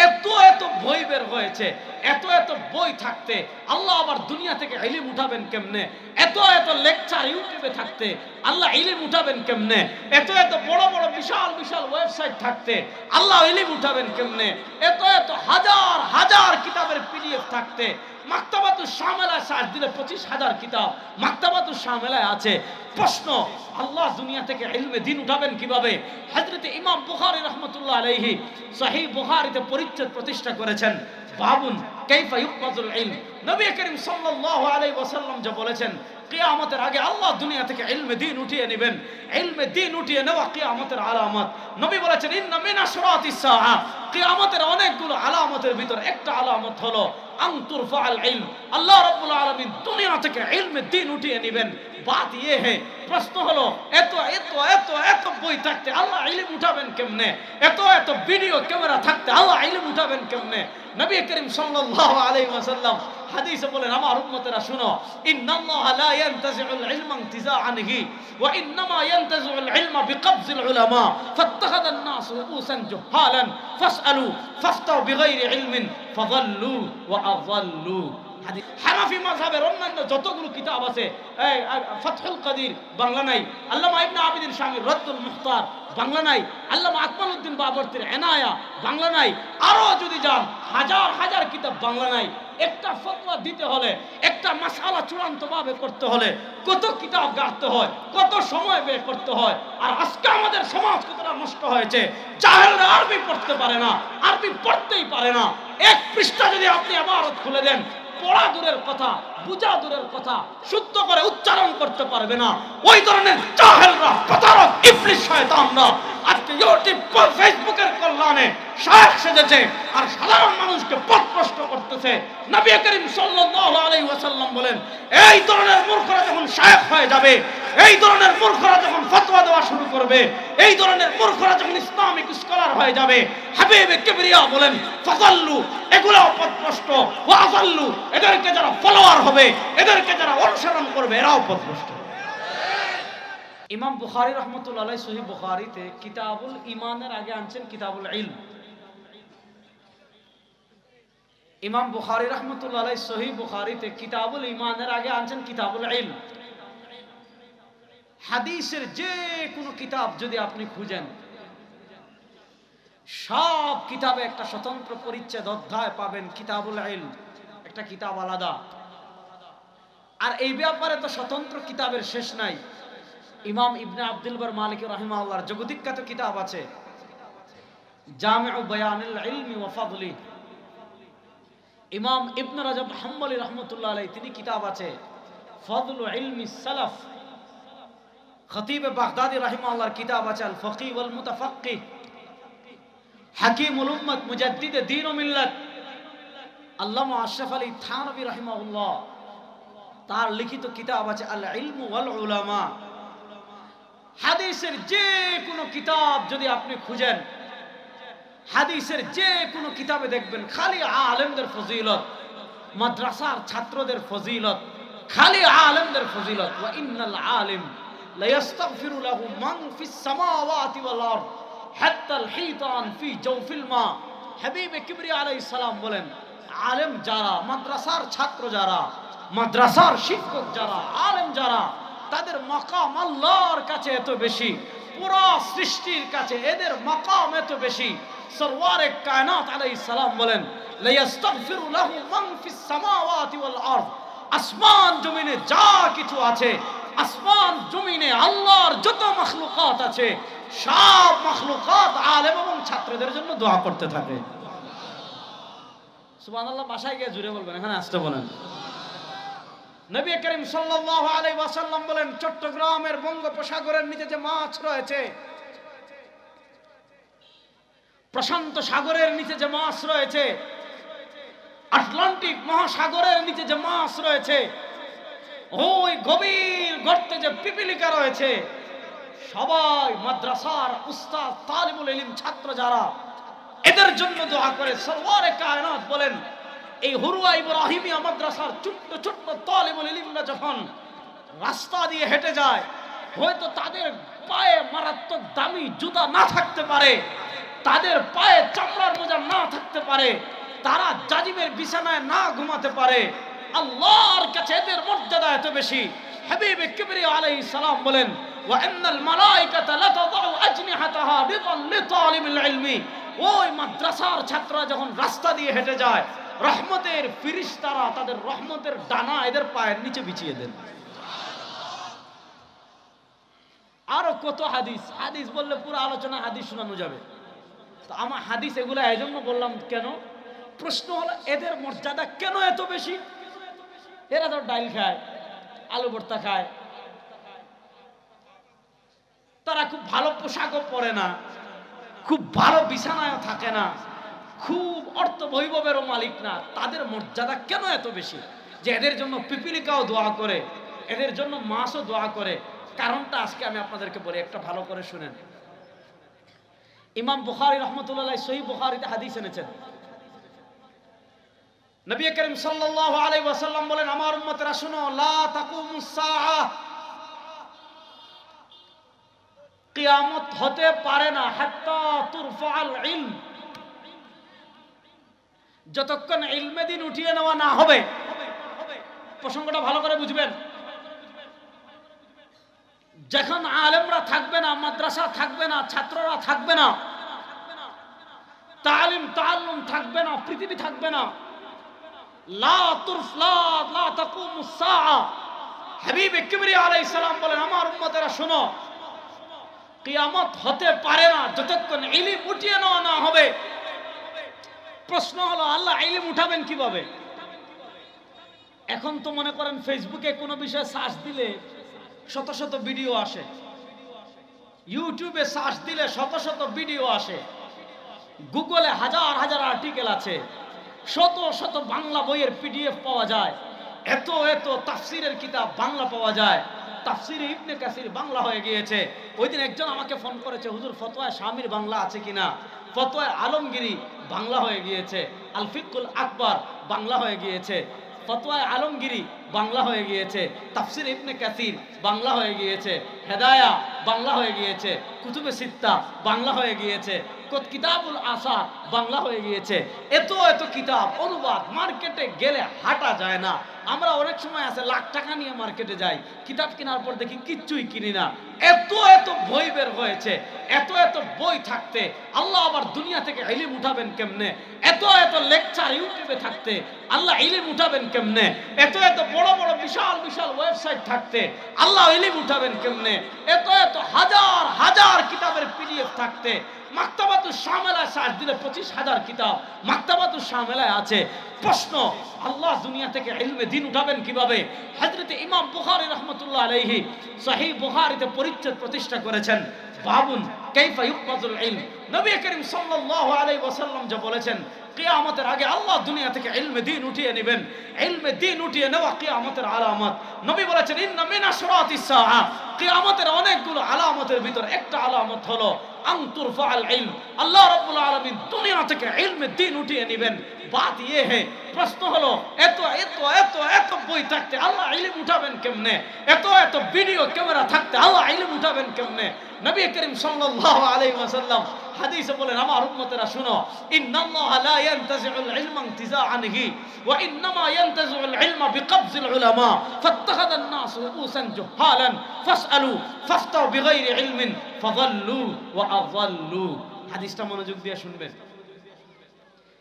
এত এত বই বের হয়েছে, এত এত বই থাকতে আল্লাহ আবার দুনিয়া থেকে ইলম উঠাবেন কেমনে? এত এত লেকচার ইউটিউবে থাকতে আল্লাহ ইলম উঠাবেন কেমনে? এত এত বড় বড় বিশাল বিশাল ওয়েবসাইট থাকতে আল্লাহ ইলম উঠাবেন কেমনে? এত এত হাজার হাজার কিতাবের পিডিএফ থাকতে মাকতাবাতুশ শামিলায় সার্চ দিলে 25,000 কিতাব মাকতাবাতুশ শামিলায় আছে। প্রশ্ন, আল্লাহ দুনিয়া থেকে ইলমে দ্বীন উঠাবেন কিভাবে? হযরত ইমাম বুখারী রাহমাতুল্লাহ আলাইহি সহিহ বুখারীতে পরিচ্ছেদ প্রতিষ্ঠা করেছেন, বাবুন কাইফা ইউকবাজুল ইলম। নবী করিম সাল্লাল্লাহু আলাইহি ওয়াসাল্লাম যে বলেছেন কিয়ামতের আগে আল্লাহ দুনিয়া থেকে ইলমে দ্বীন উঠিয়ে নেবেন। ইলমে দ্বীন উঠিয়ে নেওয়া কিয়ামতের আলামত। নবী বলেছেন ইন্না মিন আশরাতিস সাআ, কিয়ামতের অনেকগুলো আলামতের ভিতর একটা আলামত হলো আনতুর ফাআল ইলম, আল্লাহ রাব্বুল আলামিন দুনিয়া থেকে ইলমে দ্বীন উঠিয়ে নেবেন। বাত ইয়ে হে, প্রশ্ন হলো এত এত এত এত বই থাকতে আল্লাহ ইলম উঠাবেন কেমনে? এত এত ভিডিও ক্যামেরা থাকতে আল্লাহ ইলম উঠাবেন কেমনে? নবী করিম সাল্লাল্লাহু আলাইহি ওয়াসাল্লাম হাদিসে বলেন, আমার উম্মতেরা শুনো, ইন্নাল্লাহা লা ইয়ানতাজিউল ইলমা ইনতিজাআনহি ওয়া ইন্নামা ইয়ানতাজিউল ইলমা বিকবজিল উলামা ফাত্তাখাযান নাস রুউসান জুহালান ফাসআলু ফাফতাউ বিগাইরি ইলমিন ফাযাল্লু ওয়া আযাল্লু। হানাফি মাযহাবের অন্যান্য যতগুলো কিতাব আছে, ফাতহুল কাদির বাংলা নাই, আল্লামা ইবনে আবিদিন শামীর রদ্দুল মুখতার বাংলা নাই, আল্লামা আকমালউদ্দিন বাবরতির এনায়া বাংলা নাই, আরো যদি যান হাজার হাজার কিতাব বাংলা নাই। একটা ফতোয়া দিতে হলে, একটা মাসআলা চূড়ান্তভাবে করতে হলে কত কিতাব গাড়তে হয়, কত সময় ব্যয় করতে হয়। আর আজকে আমাদের সমাজ কতটা নষ্ট হয়েছে, জাহেলরা আরবি পড়তে পারে না, আরবি পড়তেই পারে না। এক পৃষ্ঠা যদি আপনি ইবারত খুলে দেন, পড়া দূরের কথা, বুঝা দূরের কথা, শুদ্ধ করে উচ্চারণ করতে পারবে না। ওই ধরনের জাহেলরা, প্রতারক, ইবলিস, শয়তানরা আজকে ইউটিউব, ফেসবুকের কল্যাণে শায়েখ সেজেছে আর সাধারণ মানুষকে পথভ্রষ্ট করতেছে। নবী করিম সাল্লাল্লাহু আলাইহি ওয়াসাল্লাম বলেন, এই ধরনের মূর্খরা যখন শায়েখ হয়ে যাবে, এই ধরনের মূর্খরা যখন ফতোয়া দেওয়া শুরু করবে, এই ধরনের মূর্খরা যখন ইসলামিক স্কলার হয়ে যাবে, হাবিবে কিবরিয়া বলেন ফাযাল্লু, এগুলাও পথভ্রষ্ট, ওয়া আযাল্লু, এদেরকে যারা ফলোয়ার হবে, এদেরকে যারা অনুসরণ করবে, এরাও পথভ্রষ্ট। ইমাম বুখারী রাহমাতুল্লাহ আলাইহি সহিহ বুখারীতে কিতাবুল ঈমানের আগে আনছেন কিতাবুল ইলম। ইমাম বুখারী রাহমাতুল্লাহ আলাইহি সহিহ বুখারীতে কিতাবুল ঈমানের আগে আনছেন কিতাবুল ইলম। হাদিসের যে কোনো কিতাব যদি আপনি খুঁজেন, সব কিতাবে একটা স্বতন্ত্র পরিচ্ছেদ অধ্যায় পাবেন কিতাবুল ইলম, একটা কিতাব আলাদা। আর এই ব্যাপারে তো স্বতন্ত্র কিতাবের শেষ নাই। ইমাম ইবনে আব্দুল বার মালিকি রাহিমাহুল্লাহর জগদ্বিখ্যাত কিতাব আছে জামিউ বায়ানিল ইলমি ওয়া ফাদলি। ইমাম ইবনে রাজব হাম্বলি রাহমাতুল্লাহ আলাইহি তিনি কিতাব আছে ফাদলু ইলমি সালাফ। খতিব বাগদাদি রাহিমাহুল্লাহর কিতাব আছে আল ফকিহ ওয়াল মুতাফাক্কিহ। হাকিমুল উম্মত মুজাদ্দিদ দ্বীন ও মিল্লাত আল্লামা আশরাফ আলী থানভী রাহিমাহুল্লাহ তার লিখিত কিতাব আছে আল ইলমু ওয়াল উলামা। হাদিসের যে কোনো কিতাব যদি আপনি খুঁজেন, হাদিসের যে কোনো কিতাবে দেখবেন খালি আলেমদের ফজিলত, মাদ্রাসার ছাত্রদের ফজিলত, খালি আলেমদের ফজিলত। ওয়া ইন্নাল আলিম লা ইস্তাগফিরু লাহু মান ফিস সামাওয়াতি ওয়াল আরদ হাত্তা আল হিতান ফি জাওফিল মা। হাবিবে কিবরিয়া আলাইহিস সালাম বলেন, আলেম যারা, মাদ্রাসার ছাত্র যারা, মাদ্রাসার শিক্ষক যারা, আলেম যারা, তাদের মাকাম আল্লাহর কাছে এত বেশি, পুরো সৃষ্টির কাছে এদের মাকাম এত বেশি। সরওয়ারে কায়নাত আলাইহিস সালাম বলেন, লা ইস্তাগফিরু লাহু মান ফিস সামাওয়াতি ওয়াল আরদ, আসমান জমিনে যা কিছু আছে, আসমান জমিনে আল্লাহর যত মাখলুকাত আছে, সব মাখলুকাত আলেম এবং ছাত্রদের জন্য দোয়া করতে থাকে। সুবহানাল্লাহ। বাসায় গিয়ে জুড়ে বলবেন, এখানে আসতে বলেন। নবী করিম সাল্লাল্লাহু আলাইহি ওয়াসাল্লাম বলেন, চট্টগ্রামের বঙ্গোপসাগরের নিচে যে মাছ রয়েছে, প্রশান্ত সাগরের নিচে যে মাছ রয়েছে, আটলান্টিক মহাসাগরের নিচে যে মাছ রয়েছে, ওই গভীর গর্তে যে পিপিলিকা রয়েছে, সবাই মাদ্রাসার উস্তাদ, তালিবুল ইলম ছাত্র যারা, এদের জন্য দোয়া করে। সরওয়ারে কায়নাত বলেন, এই হুরুয়া ইব্রাহিমিয়া মাদ্রাসার ছোট্ট ছোট্ট তালিবুল ইলমরা যখন রাস্তা দিয়ে হেঁটে যায়, হয়তো তাদের পায়ে মারাত্মক দামি জুতা না থাকতে পারে, তাদের পায়ে চামড়ার মোজা না থাকতে পারে, তারা জাজিমের বিছানায় না ঘুমাতে পারে, আল্লাহর কাছে এদের মর্যাদা এত বেশি। হাবিব কিবরিয়া আলাইহিস সালাম বলেন, ওয়া ইন্নাল মালায়েকাতা লাতাদাউ আজনিহাতাহা রিদান লিতালিবিল ইলমি। ওই মাদ্রাসার ছাত্ররা যখন রাস্তা দিয়ে হেঁটে যায়, রহমতের ফেরেশতারা তাদের রহমতের ডানা এদের পায়ের নিচে বিছিয়ে দেন। আরো কত হাদিস, হাদিস বললে পুরো আলোচনা হাদিস শোনানো যাবে। তো আমার হাদিস এগুলো এজন্য বললাম কেন, প্রশ্ন হলো এদের মর্যাদা কেন এত বেশি? এরা তো ডাল খায়, আলু ভর্তা খায়, তারা খুব ভালো পোশাকও পরে না, খুব ভালো বিছানায়ও থাকে না, খুব অর্থ বৈভবেরও মালিক না। তাদের মর্যাদা কেন এত বেশি যে এদের জন্য পিপিলিকাও দোয়া করে, এদের জন্য মাছও দোয়া করে? কারণটা আজকে আমি আপনাদেরকে বলি, একটা ভালো করে শুনেন। ইমাম বুখারী রাহমাতুল্লাহ সহিহ বুখারীতে হাদিস এনেছেন, নবী করিম সাল্লাল্লাহু আলাইহি ওয়াসাল্লাম বলেন, আমার উম্মতেরা শুনো, লা তাকুমুস সাআহ, কিয়ামত হতে পারে না হাত্তা তুরফাআল ইলম, যতক্ষণ ইলমে দ্বীন উঠিয়ে নেওয়া না হবে। প্রসঙ্গটা ভালো করে বুঝবেন। যখন আলেমরা থাকবে না, মাদ্রাসা থাকবে না, ছাত্ররা থাকবে না, তালিম তাআল্লুম থাকবে না, পৃথিবী থাকবে না, লা তাকুমুস সাআহ। হাবিব কিবরিয়া আলাইহিস সালাম বলেন, আমার উম্মতেরা শোনো, কিয়ামত হতে পারে না যতক্ষণ ইলম উঠিয়ে নেওয়া না হবে। প্রশ্ন হলো, আল্লাহ ইলম উঠাবেন কিভাবে? এখন তো মনে করেন ফেসবুকে কোনো বিষয়ে সার্চ দিলে শত শত ভিডিও আসে, ইউটিউবে সার্চ দিলে শত শত ভিডিও আসে, গুগলে হাজার হাজার আর্টিকেল আছে, শত শত বাংলা বইয়ের পিডিএফ পাওয়া যায়, এত এত তাফসিরের কিতাব বাংলা পাওয়া যায়। তাফসিরে ইবনে কাসির বাংলা হয়ে গিয়েছে। ওই দিন একজন আমাকে ফোন করেছে, হুজুর ফতোয়া শামির বাংলা আছে কিনা? ফতোয়া আলমগিরি বাংলা হয়ে গিয়েছে, আল ফিকুল আকবর বাংলা হয়ে গিয়েছে, ফতোয়া আলমগিরি বাংলা হয়ে গিয়েছে, তাফসির ইবনে কাসির বাংলা হয়ে গিয়েছে, হেদায়া বাংলা হয়ে গিয়েছে, কুতুবে সিত্তা বাংলা হয়ে গিয়েছে, কিতাবুল আসা বাংলা হয়ে গিয়েছে। এত এত কিতাব অনুবাদ, মার্কেটে গেলে হাঁটা যায় না। আমরা অনেক সময় আছে লাখ টাকা নিয়ে মার্কেটে যাই, কিতাব কেনার পর দেখি কিচ্ছুই কিনি না। এত এত বই বের হয়েছে, এত এত বই থাকতে আল্লাহ আবার দুনিয়া থেকে ইলম উঠাবেন কেমনে? এত এত লেকচার ইউটিউবে থাকতে আল্লাহ ইলম উঠাবেন কেমনে? এত এত বড় বড় বিশাল বিশাল ওয়েবসাইট থাকতে আল্লাহ ইলম উঠাবেন কেমনে? এত এত হাজার হাজার কিতাবের পিডিএফ থাকতে মাকতাবাতুশ শামিলায় সার্চ দিলে 25,000 কিতাব মাকতাবাতুশ শামিলায় আছে। প্রশ্ন, আল্লাহ দুনিয়া থেকে ইলমে দ্বীন উঠাবেন কিভাবে? হযরত ইমাম বুখারী রাহমাতুল্লাহ আলাইহি সহিহ বুখারীতে পরিচ্ছেদ প্রতিষ্ঠা করেছেন, বাবুন কাইফা ইউকবাজুল ইলম। নবী করিম সাল্লাল্লাহু আলাইহি ওয়াসাল্লাম যা বলেছেন, কিয়ামতের আগে আল্লাহ দুনিয়া থেকে ইলমে দ্বীন উঠিয়ে নেবেন। ইলমে দ্বীন উঠিয়ে নেওয়া কিয়ামতের আলামত। নবী বলেছেন, ইন্না মিন আশরাতিস সাআহ, কিয়ামতের অনেকগুলো আলামতের ভিতর একটা আলামত হলো আন তুরফাআল ইলম, আল্লাহ রাব্বুল আলামিন দুনিয়া থেকে ইলমে দ্বীন উঠিয়ে নেবেন। বাত ইয়ে হে, প্রশ্ন হলো, এত এত এত এত বই থাকতে আল্লাহ ইলম উঠাবেন কেমনে? এত এত ভিডিও ক্যামেরা থাকতে আল্লাহ ইলম উঠাবেন কেমনে? নবী করিম সাল্লাল্লাহু আলাইহি ওয়াসাল্লাম হাদিসে বলেন, আমার উম্মতেরা শুনো, ইন্নাল্লাহা লা ইয়ানতাজিউল ইলমা ইনতিজাআনহি ওয়া ইন্নামা ইয়ানতাজিউল ইলমা বিকবজিল উলামা ফাত্তাখাযান নাস রুউসান জুহালান ফাসআলু ফাফতাউ বিগাইরি ইলমিন ফাযাল্লু ওয়া আযাল্লু। হাদিসটা মনোযোগ দিয়ে শুনবেন,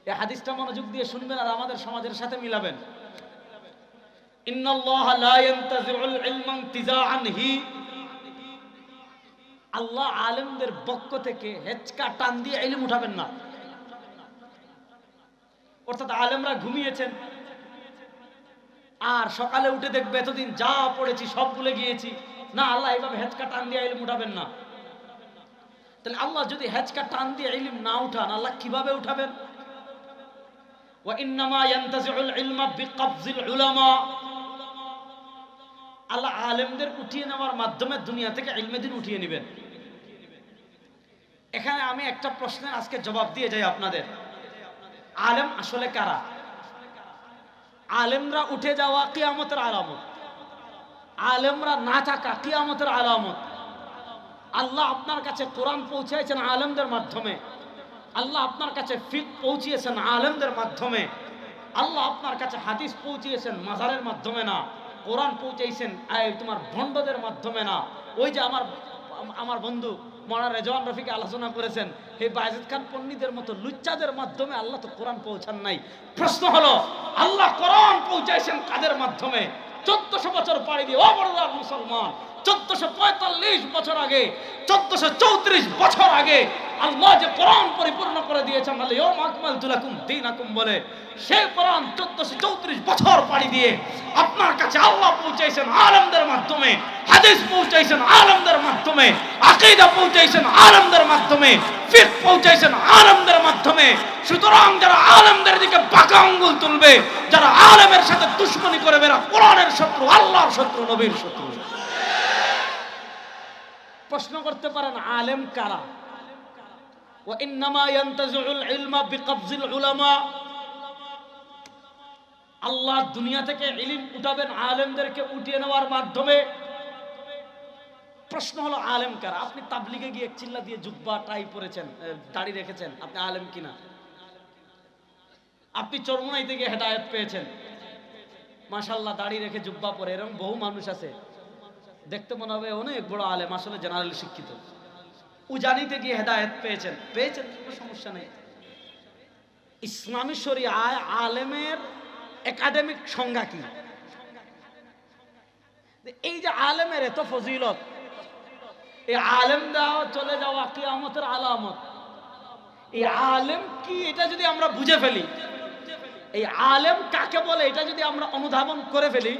এই হাদিসটা মনোযোগ দিয়ে শুনবেন আর আমাদের সমাজের সাথে মিলাবেন। ইন্নাল্লাহা লা ইয়ানতাজিউল ইলমা ইনতিজাআনহি, আল্লাহ আলেমদের পক্ষ থেকে হেচকা টান দিয়ে ইলম উঠাবেন না। অর্থাৎ আলেমরা ঘুমিয়েছেন আর সকালে উঠে দেখবে এতদিন যা পড়েছি সব ভুলে গিয়েছি, না, আল্লাহ এইভাবে হেচকা টান দিয়ে ইলম উঠাবেন না। তাহলে আল্লাহ যদি হেচকা টান দিয়ে ইলম না উঠান, আল্লাহ কিভাবে উঠাবেন? ওয়া ইন্নামা ইয়ানতাজিউল ইলমা বিকবজিল উলামা, আল্লাহ আলেমদের উঠিয়ে নেওয়ার মাধ্যমে দুনিয়া থেকে ইলমে দ্বীন উঠিয়ে নেবেন। এখানে আমি একটা প্রশ্নের আজকে জবাব দিয়ে যাই আপনাদের, আলেম আসলে কারা? আলেমরা উঠে যাওয়া কিয়ামতের আলামত, আলেমরা না থাকা কিয়ামতের আলামত। আল্লাহ আপনার কাছে কোরআন পৌঁছাইছেন আলেমদের মাধ্যমে, আল্লাহ আপনার কাছে ফিক পৌঁছিয়েছেন আলেমদের মাধ্যমে, আল্লাহ আপনার কাছে হাদিস পৌঁছিয়েছেন মাজারের মাধ্যমে না, কোরআন পৌঁছাইছেন তোমার ভণ্ডদের মাধ্যমে না। ওই যে আমার বন্ধু মৌলানা রেজওয়ান রফিকে আলোচনা করেছেন, এই বায়েজিদ খান পন্ডিতের মতো লুচ্চাদের মাধ্যমে আল্লাহ তো কোরআন পৌঁছান নাই। প্রশ্ন হলো আল্লাহ কোরআন পৌঁছাইছেন কাদের মাধ্যমে? 1400 বছর পাড়ি দিয়ে ও বড়দার মুসলমান, 1445 বছর আগে, 1434 বছর আগে আল্লাহ যে কোরআন পরিপূর্ণ করে দিয়েছেন আল-ইয়াউমা আকমালতু লাকুম দীনাকুম বলে, সেই কোরআন 1434 বছর পাড়ি দিয়ে আপনার কাছে আল্লাহ পৌঁছাইছেন আলেমদের মাধ্যমে, হাদিস পৌঁছাইছেন আলেমদের মাধ্যমে, আকীদা পৌঁছাইছেন আলেমদের মাধ্যমে, ফিকহ পৌঁছাইছেন আলেমদের মাধ্যমে। সুতরাং যারা আলেমদের দিকে বাঁকা আঙ্গুল তুলবে, যারা আলেমের সাথে দুশমনি করবে, এরা কোরআনের শত্রু, আল্লাহর শত্রু, নবীর শত্রু। প্রশ্ন করতে পারেন আলেম কারা? ওয়া ইন্নামা ইয়ানতাজিউল ইলমা বিকবজিল উলামা। আল্লাহ দুনিয়া থেকে ইলম উঠাবেন আলেমদেরকে উঠিয়ে নেওয়ার মাধ্যমে। প্রশ্ন হলো আলেম কারা? আপনি তাবলিগে গিয়ে চিল্লা দিয়ে জুব্বা টাই পরেছেন, দাড়ি রেখেছেন, আপনি আলেম কিনা? আপনি চরমুনাইতে গিয়ে হেদায়েত পেয়েছেন, মাশাআল্লাহ দাড়ি রেখে জুব্বা পরে, এরকম বহু মানুষ আছে, দেখতে মনে হবে অনেক বড় আলেম, আসলে জেনারেল শিক্ষিত। উজানিতে গিয়ে হেদায়েত পেয়েছেন, কোনো সমস্যা নেই। ইসলামী শরিয়ায় আলেমের একাডেমিক সংজ্ঞা কি? এই যে আলেমের এত ফজিলত, এই আলেম দাও চলে যাওয়া কিয়ামতের আলামত। এই আলেম কি এটা যদি আমরা বুঝে ফেলি, এই আলেম কাকে বলে এটা যদি আমরা অনুধাবন করে ফেলি,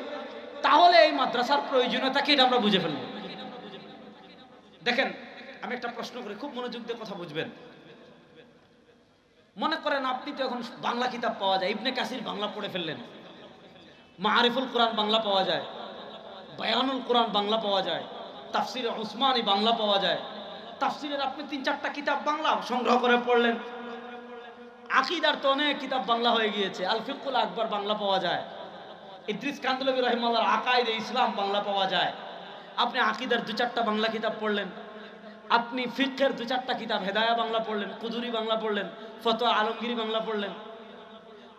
তাহলে এই মাদ্রাসার প্রয়োজনীয়তা কি এটা আমরা বুঝে ফেলব। দেখেন আমি একটা প্রশ্ন করি, খুব মনোযোগ দিয়ে কথা বুঝবেন। মনে করেন আপনি তো এখন বাংলা কিতাব পাওয়া যায়, ইবনে কাসির বাংলা পড়ে ফেললেন, মাআরিফুল কোরআন বাংলা পাওয়া যায়, বায়ানুল কোরআন বাংলা পাওয়া যায়, তাফসির উসমানী বাংলা পাওয়া যায়, তাফসিরের আপনি 3-4টা কিতাব বাংলা সংগ্রহ করে পড়লেন। আকীদার তো অনেক কিতাব বাংলা হয়ে গিয়েছে, আল ফিকহুল আকবার বাংলা পাওয়া যায়, ইদ্রিস কান্দলবী রাহিমাহুল্লাহর আকায়েদে ইসলাম বাংলা পাওয়া যায়। আপনি আকীদার 2-4টা বাংলা কিতাব পড়লেন, আপনি ফিকহের 2-4টা কিতাব, হেদায়া বাংলা পড়লেন, কুদুরি বাংলা পড়লেন, ফতোয়া আলমগীরি বাংলা পড়লেন।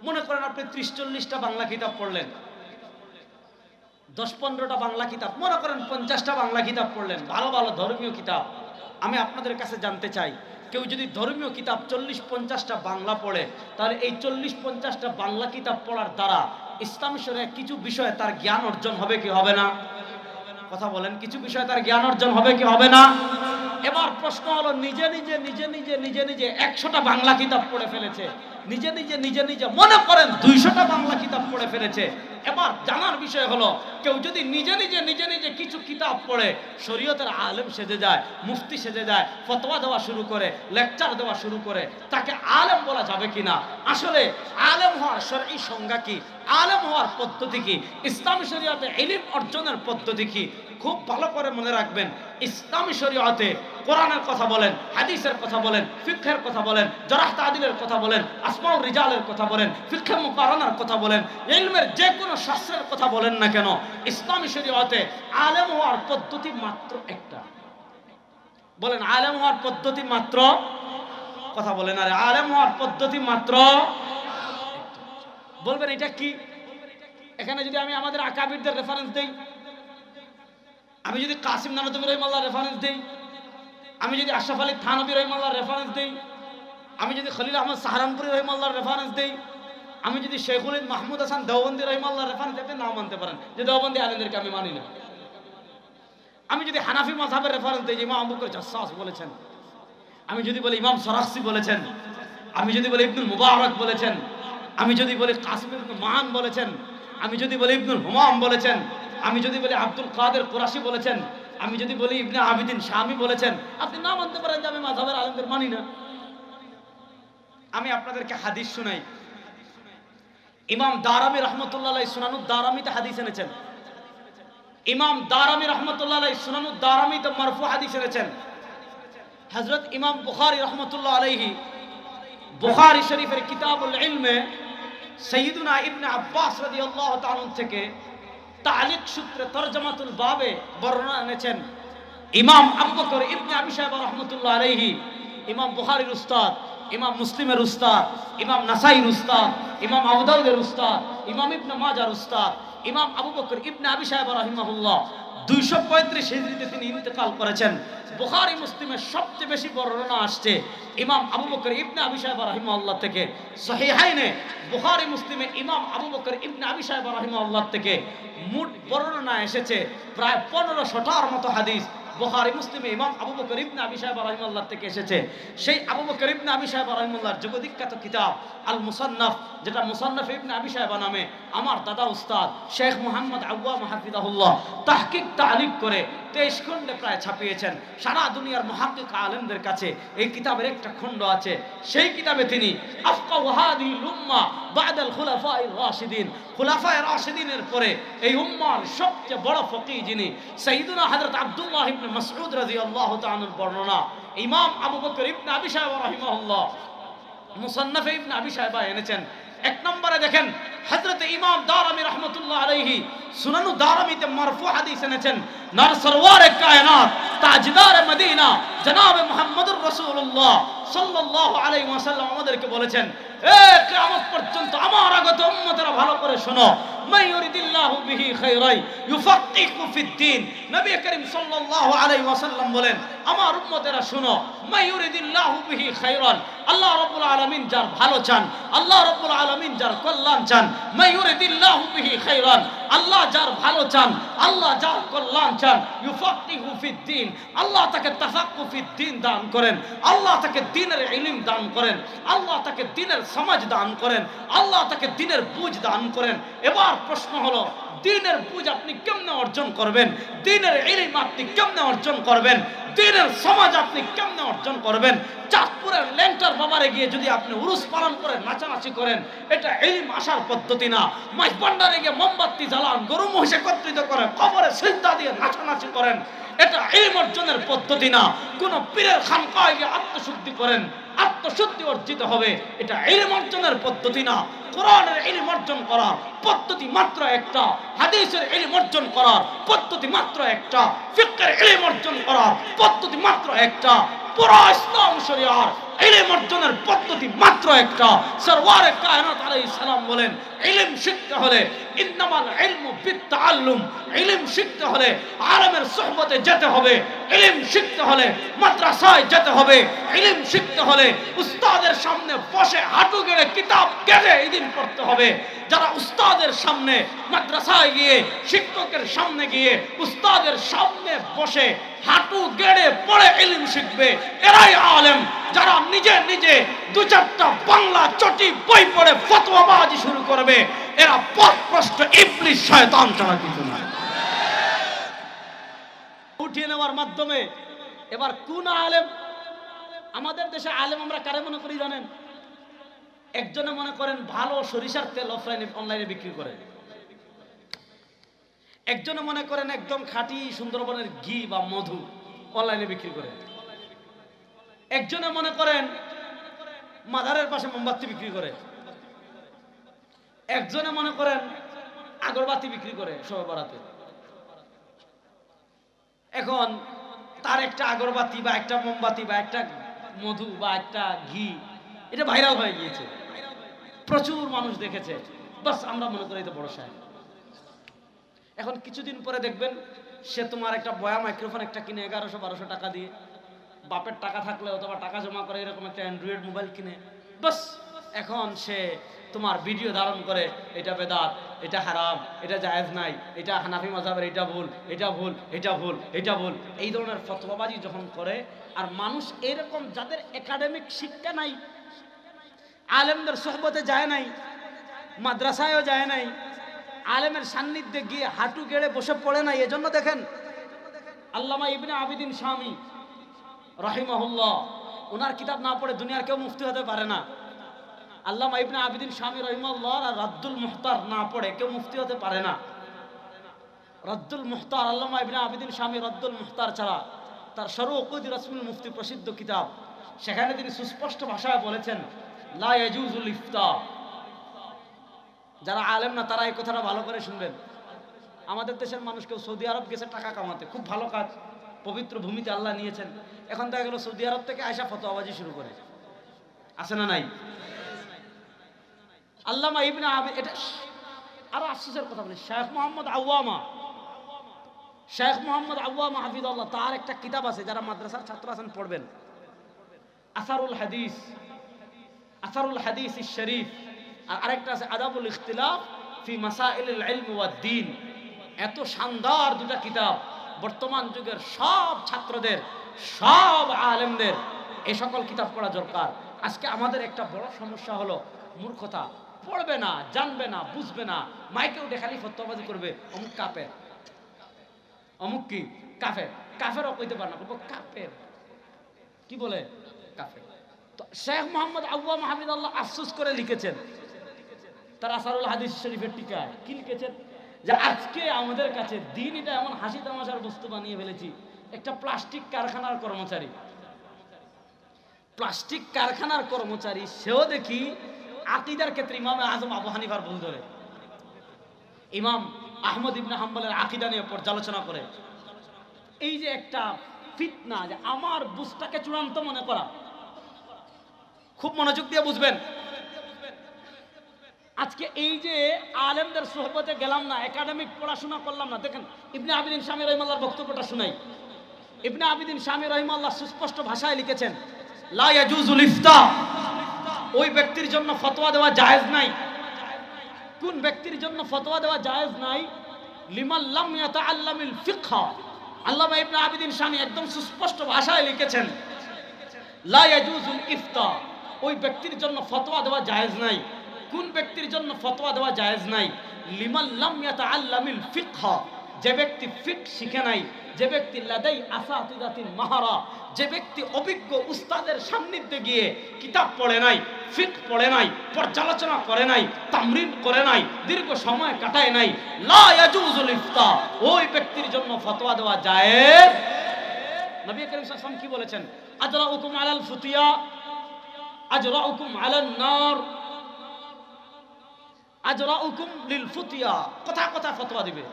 মনে করেন আপনি 30-40টা বাংলা কিতাব পড়লেন, 10-15টা বাংলা কিতাব, মনে করেন 50টা বাংলা কিতাব পড়লেন, ভালো ভালো ধর্মীয় কিতাব। আমি আপনাদের কাছে জানতে চাই, কেউ যদি ধর্মীয় কিতাব 40-50টা বাংলা পড়ে, তাহলে এই 40-50টা বাংলা কিতাব পড়ার দ্বারা ইসলামী শরিয়ার কিছু বিষয়ে তার জ্ঞান অর্জন হবে কি হবে না? কথা বলেন, কিছু বিষয়ে তার জ্ঞান অর্জন হবে কি হবে না? এবার প্রশ্ন হলো, নিজে নিজে 100টা বাংলা কিতাব পড়ে ফেলেছে, নিজে নিজে মনে করেন 200টা বাংলা কিতাব পড়ে ফেলেছে। এবার জানার বিষয় হলো, কেউ যদি নিজে নিজে কিছু কিতাব পড়ে শরীয়তের আলেম সেজে যায়, মুফতি সেজে যায়, ফতোয়া দেওয়া শুরু করে, লেকচার দেওয়া শুরু করে, তাকে আলেম বলা যাবে কিনা? আসলে আলেম হওয়ার শরঈ সংজ্ঞা কি? আলেম হওয়ার পদ্ধতি কি? ইসলামী শরীয়তে ইলম অর্জনের পদ্ধতি কি? খুব ভালো করে মনে রাখবেন, ইসলামী শরীয়তে কোরআনের কথা বলেন, হাদিসের কথা বলেন, ফিকহের কথা বলেন, জারহ তা'দীলের কথা বলেন, আসমাউর রিজালের কথা বলেন, ফিকহে মুকারানার কথা বলেন, ইলমের যে কোনো শাস্ত্রের কথা বলেন না কেন, ইসলামী শরীয়তে আলেম হওয়ার পদ্ধতি মাত্র একটা। বলেন, আলেম হওয়ার পদ্ধতি মাত্র, কথা বলেন, আরে আলেম হওয়ার পদ্ধতি মাত্র। বলবেন এটা কি? এখানে যদি আমি আমাদের আকাবিরদের রেফারেন্স দেই, আমি যদি কাসিম নানতুবী রাহিমাহুল্লাহর রেফারেন্স দেই, আমি যদি আশরাফ আলী থানভী রাহিমাহুল্লাহর রেফারেন্স দেই, আমি যদি খলিল আহমদ সাহারানপুরী রাহিমাহুল্লাহর রেফারেন্স দেই, আমি যদি শেখুল মাহমুদ হাসান দেওবন্দি রাহিমাহুল্লাহর রেফারেন্স দিতে নাও মানতে পারেন যে দেওবন্দি আলেমদেরকে আমি মানি না। আমি যদি হানাফি মাযহাবের রেফারেন্স দেই, ইমাম আবু বকর জাসসাস বলেছেন, আমি যদি বলি ইমাম সরাখসি বলেছেন, আমি যদি বলি ইবনুল মুবারক বলেছেন, আমি যদি বলি কাসিম ইবনে মান বলেছেন, আমি যদি বলি ইবনুল হুমাম বলেছেন, আমি যদি বলি আব্দুল কাদের কুরাশি বলেছেন, আমি যদি বলি ইবনে আবিদিন শামি বলেছেন, আপনি না মানতে পারেন যে আমি মাযহাবের আলেমদের মানি না। আমি আপনাদেরকে হাদিস শুনাই। ইমাম দারামি রাহমাতুল্লাহ আলাইহি সুনানুদ দারামিতে হাদিস এনেছেন। ইমাম দারামি রাহমাতুল্লাহ আলাইহি সুনানুদ দারামিতে মারফু হাদিস এনেছেন। হযরত ইমাম বুখারী রাহমাতুল্লাহ আলাইহি বুখারী শরীফের কিতাবুল ইলমে সাইয়্যিদুনা ইবনে আব্বাস রাদিয়াল্লাহু তাআলা থেকে তালিক সূত্রে তরজমাতুল বাবে বর্ণনা এনেছেন। ইমাম আবু বকর ইবনে আবি শায়বা রাহমাতুল্লাহ আলাইহি, ইমাম বুখারীর উস্তাদ, ইমাম মুসলিমের উস্তাদ, ইমাম নাসাইর উস্তাদ, ইমাম আবু দাউদের উস্তাদ, ইমাম ইবনে মাজার উস্তাদ, ইমাম আবু বকর ইবনে আবি শাইবা রাহিমাহুল্লাহ 235 হিজরিতে তিনি ইন্তেকাল করেছেন। বুখারী মুসলিমের সবচেয়ে বেশি বর্ণনা আসছে ইমাম আবু বকর ইবনে আবি শাইবা রাহিমাহুল্লাহ থেকে। সহিহাইনে বুখারী মুসলিমে ইমাম আবু বকর ইবনে আবি শাইবা রাহিমাহুল্লাহ থেকে মোট বর্ণনা এসেছে প্রায় 1500টার মতো হাদিস। বুখারী মুসলিমে ইমাম আবু বকর ইবনে আবি শাইবা রাহিমাহুল্লাহ থেকে এসেছে। সেই আবু বকর ইবনে আবি শাইবা রাহিমাহুল্লাহর জগদ্বিখ্যাত কিতাব আল মুসান্নাফ, যেটা মুসান্নাফ ইবনে আবি শাইবা নামে আমার দাদা উস্তাদ শেখ মুহাম্মদ আওয়াম হাফিজাহুল্লাহ তাহকিক তালিক করে 23 খণ্ডে প্রায় ছাপিয়েছেন। সারা দুনিয়ার মুহাক্কিক আলেমদের কাছে এই কিতাবের একটা খণ্ড আছে। সেই কিতাবে তিনি আফকাহু হাদিহিল উম্মাহ বা'দাল খুলাফায়ে রাশিদিন, খুলাফায়ে রাশিদিনের পরে এই উম্মার সবচেয়ে বড় ফকিহ যিনি, সাইয়্যিদুনা হযরত আব্দুল্লাহ ইবনে মাসউদ রাদিয়াল্লাহু তাআলার বর্ণনা ইমাম আবু বকর ইবনে আবি শাইবা রাহিমাহুল্লাহ মুসান্নাফে ইবনে আবি শাইবা এনেছেন। এক নম্বরে দেখেন হযরত ইমাম দারামি রাহমাতুল্লাহ আলাইহি সুনানু দারামিতে মারফু হাদিস এনেছেন। নর সরওয়ারে কায়নাত তাজদার মদিনা জনাব মুহাম্মদুর রাসূলুল্লাহ সাল্লাল্লাহু আলাইহি ওয়াসাল্লাম আমাদেরকে বলেছেন, এ কিয়ামত পর্যন্ত আমার আগত উম্মতেরা ভালো করে শোনো, মান ইউরিদিল্লাহু বিহি খায়রাই ইউফাক্কিহু ফিদ্দীন। নবী করিম সাল্লাল্লাহু আলাইহি ওয়াসাল্লাম বলেন, আমার উম্মতেরা শোনো, মান ইউরিদিল্লাহু বিহি খায়রান, আল্লাহ রাব্বুল আলামিন যার ভালো চান, আল্লাহ রাব্বুল আলামিন যার কল্যাণ চান, মান ইউরিদিল্লাহু বিহি খায়রান, আল্লাহ যার ভালো চান, আল্লাহ যার কল্যাণ চান, ইউফাক্কিহু ফিদ্দীন, আল্লাহ তাকে তাফাক্কু ফিদ্দীন দান করেন, আল্লাহ তাকে দ্বীনের ইলম দান করেন, আল্লাহ তাকে দ্বীনের সমাজ দান করেন, আল্লাহ তাকে দ্বীনের বুঝ দান করেন। এবার প্রশ্ন হলো, দ্বীনের বুঝ আপনি কেমনে অর্জন করবেন? দ্বীনের ইলম আপনি কেমনে অর্জন করবেন? দ্বীনের সমাজ আপনি কেমনে অর্জন করবেন? চাঁদপুরের ল্যাংটার বাবারে গিয়ে যদি আপনি উরুস পালন করেন, নাচানাচি করেন, এটা ইলম আসার পদ্ধতি না। মাছ ভান্ডারে গিয়ে মোমবাতি জ্বালান, গরু মহিষ একত্রিত করে কবরে সিজদা দিয়ে নাচানাচি করেন, এটা ইলম অর্জনের পদ্ধতি না। কোন পীরের খানকায় গিয়ে আত্মশুদ্ধি করেন, আত্মশুদ্ধি অর্জিত হবে, এটা ইলম অর্জনের পদ্ধতি না। কোরআনের ইলম অর্জন করার পদ্ধতি মাত্র একটা, হাদিসের ইলম অর্জন করার পদ্ধতি মাত্র একটা, ফিকহের ইলম অর্জন করার পদ্ধতি মাত্র একটা, পুরো ইসলাম শরিয়ার ইলম অর্জনের পদ্ধতি মাত্র একটা। সরওয়ারে কায়নাত আলাইহিস সালাম বলেন, ইলম শিখতে হলে ইন্নামাল ইলমু বিত্তাআল্লুম, ইলম শিখতে হলে আলেমের সুহবতে যেতে হবে, ইলম শিখতে হলে মাদ্রাসায় যেতে হবে, ইলম শিখতে হলে উস্তাদের সামনে বসে হাঁটু গেড়ে কিতাব গেড়ে ইলম পড়তে হবে। যারা উস্তাদের সামনে মাদ্রাসায় গিয়ে, শিক্ষকের সামনে গিয়ে উস্তাদের সামনে বসে হাঁটু গেড়ে পড়ে ইলম শিখবে, এরাই আলেম। যারা নিজে নিজে দু চারটা বাংলা চটি বই পড়ে ফতোয়াবাজি শুরু করবে, এরা পথভ্রষ্ট ইবলিস শয়তান ছাড়া কিছু না। উঠিয়ে নেওয়ার মাধ্যমে এবার কোন আলেম, আমাদের দেশে আলেম আমরা কারে মনে করি জানেন? একজনে মনে করেন ভালো সরিষার তেল অনলাইনে বিক্রি করে, একজনে মনে করেন একদম খাঁটি সুন্দরবনের ঘি বা মধু অনলাইনে বিক্রি করে, একজনে মনে করেন মাজারের পাশে মোমবাতি বিক্রি করে, একজনে মনে করেন আগরবাতি বিক্রি করে শবে বরাতে। এখন তার একটা আগরবাতি বা একটা মোমবাতি বা একটা মধু বা একটা ঘি, এটা ভাইরাল হয়ে গিয়েছে, প্রচুর মানুষ দেখেছে, বাস আমরা মনে করি এটা বড় সাহেব। এখন কিছুদিন পরে দেখবেন সে তোমার একটা বয়া মাইক্রোফোন একটা কিনে 1100-1200 টাকা দিয়ে, বাপের টাকা থাকলে অথবা টাকা জমা করে এরকম একটা অ্যান্ড্রয়েড মোবাইল কিনে, বাস এখন সে তোমার ভিডিও ধারণ করে, এটা বেদাত, এটা হারাম, এটা জায়েজ নাই, এটা হানাফি মাযহাবের, এটা ভুল, এটা ভুল, এটা ভুল, এটা ভুল, এই ধরনের ফতোয়াবাজি যখন করে। আর মানুষ এরকম যাদের একাডেমিক শিক্ষা নাই, আলেমদের সোহবতে যায় নাই, মাদ্রাসায়ও যায় নাই, আলেমের সান্নিধ্যে গিয়ে হাঁটু গেড়ে বসে পড়ে নাই, এজন্য দেখেন আল্লামা ইবনে আবিদিন শামী রাহিমাহুল্লাহ, ওনার কিতাব না পড়ে দুনিয়ার কেউ মুফতি হতে পারে না। আল্লামা ইবনে আবিদিন শামী রাহিমাহুল্লাহ আর রাদ্দুল মুখতার না পড়ে কেউ মুফতি হতে পারে না। রাদ্দুল মুখতার, আল্লামা ইবনে আবিদিন শামী রাদ্দুল মুখতার ছাড়া তার শরউকুদি রাসূল মুফতি প্রসিদ্ধ কিতাব, সেখানে তিনি সুস্পষ্ট ভাষায় বলেছেন, লা ইয়াজুজুল ইফতা। যারা আলেম না তারা এই কথাটা ভালো করে শুনবেন। আমাদের দেশের মানুষ কেউ সৌদি আরব গেছে টাকা কামাতে, খুব ভালো কাজ, পবিত্র ভূমিতে আল্লাহ নিয়েছেন, এখন দেখা গেল সৌদি আরব থেকে আয়সা ফতোয়াবাজি শুরু করে। আছে না নাই? আল্লামা ইবনে আবি, এটা আরো আফসোসের কথা বলি, শেখ মোহাম্মদ আওয়ামা হাফিজাল্লাহ, তার একটা কিতাব আছে, যারা মাদ্রাসার ছাত্র আছেন পড়বেন, আসারুল হাদিস শরীফ, আর আরেকটা আছে আদাবুল ইখতিলাফ ফি মাসাইলিল ইলম ওয়াদ দ্বীন। এত শানদার দুটা কিতাব বর্তমান যুগের সব ছাত্রদের, সব আলেমদের এই সকল কিতাব পড়া দরকার। আজকে আমাদের একটা বড় সমস্যা হলো মূর্খতা, পড়বে না, জানবে না, বুঝবে না, মাইকে উঠে খালি ফতোয়াবাজি করবে, অমুক কাফের, অমুক কি কাফের, কাফেরও কইতে পারে না, বলবো কাফের, কি বলে কাফের। তো শেখ মোহাম্মদ আওয়ামা হাফিজাল্লাহ আফসোস করে লিখেছেন তার আসারুল হাদিস শরীফের টিকায়, কি লিখেছেন, যে আজকে আমাদের কাছে দিন এটা এমন হাসি তামাশার বস্তু বানিয়ে ফেলেছি। একটা প্লাস্টিক কারখানার কর্মচারী, সেও দেখি আকীদার ক্ষেত্রে ইমাম আজম আবু হানিফার ভুল ধরে, ইমাম আহমদ ইবনে হাম্বলের আকীদা নিয়ে পর্যালোচনা করে। এই যে একটা ফিতনা, যে আমার বুঝটাকে চূড়ান্ত মনে করা, খুব মনোযোগ দিয়ে বুঝবেন। আজকে এই যে আলেমদের সোহবতে গেলাম না, একাডেমিক পড়াশোনা করলাম না, দেখেন ইবনে আবিদিন শামী রাহিমাহুল্লাহর বক্তব্যটা শুনাই। ইবনে আবিদিন শামী রাহিমাহুল্লাহ সুস্পষ্ট ভাষায় লিখেছেন, লা ইয়াজুজুল ইফতা, ওই ব্যক্তির জন্য ফতোয়া দেওয়া জায়েজ নাই। কোন ব্যক্তির জন্য ফতোয়া দেওয়া জায়েজ নাই? লিমান লাম ইয়াতাআল্লামিল ফিকহা। আল্লামা ইবনে আবিদিন শামী একদম সুস্পষ্ট ভাষায় লিখেছেন, লা ইয়াজুজুল ইফতা, ওই ব্যক্তির জন্য ফতোয়া দেওয়া জায়েজ নাই। কোন ব্যক্তির জন্য ফতোয়া দেওয়া জায়েজ নাই? লিমান লাম ইয়াতাআল্লামিল ফিকহা, যে ব্যক্তি ফিকহ শিখে নাই, যে ব্যক্তি লাদাই আসাতিদাতিন মাহারা, যে ব্যক্তি অভিজ্ঞ উস্তাদের সান্নিধ্যে গিয়ে কিতাব পড়ে নাই, ফিকহ পড়ে নাই, পর্যালোচনা করে নাই, তামরিন করে নাই, দীর্ঘ সময় কাটায় নাই, লা ইয়াজুজুল ইফতা, ওই ব্যক্তির জন্য ফতোয়া দেওয়া জায়েজ। নবী করিম সাল্লাল্লাহু আলাইহি ওয়াসাল্লাম কি বলেছেন? আজরাউকুম আলাল ফুতিয়া আজরাউকুম আলান নার, আজরাউকুম লিল ফুতিয়া, কথা কথা ফতোয়া দিবে,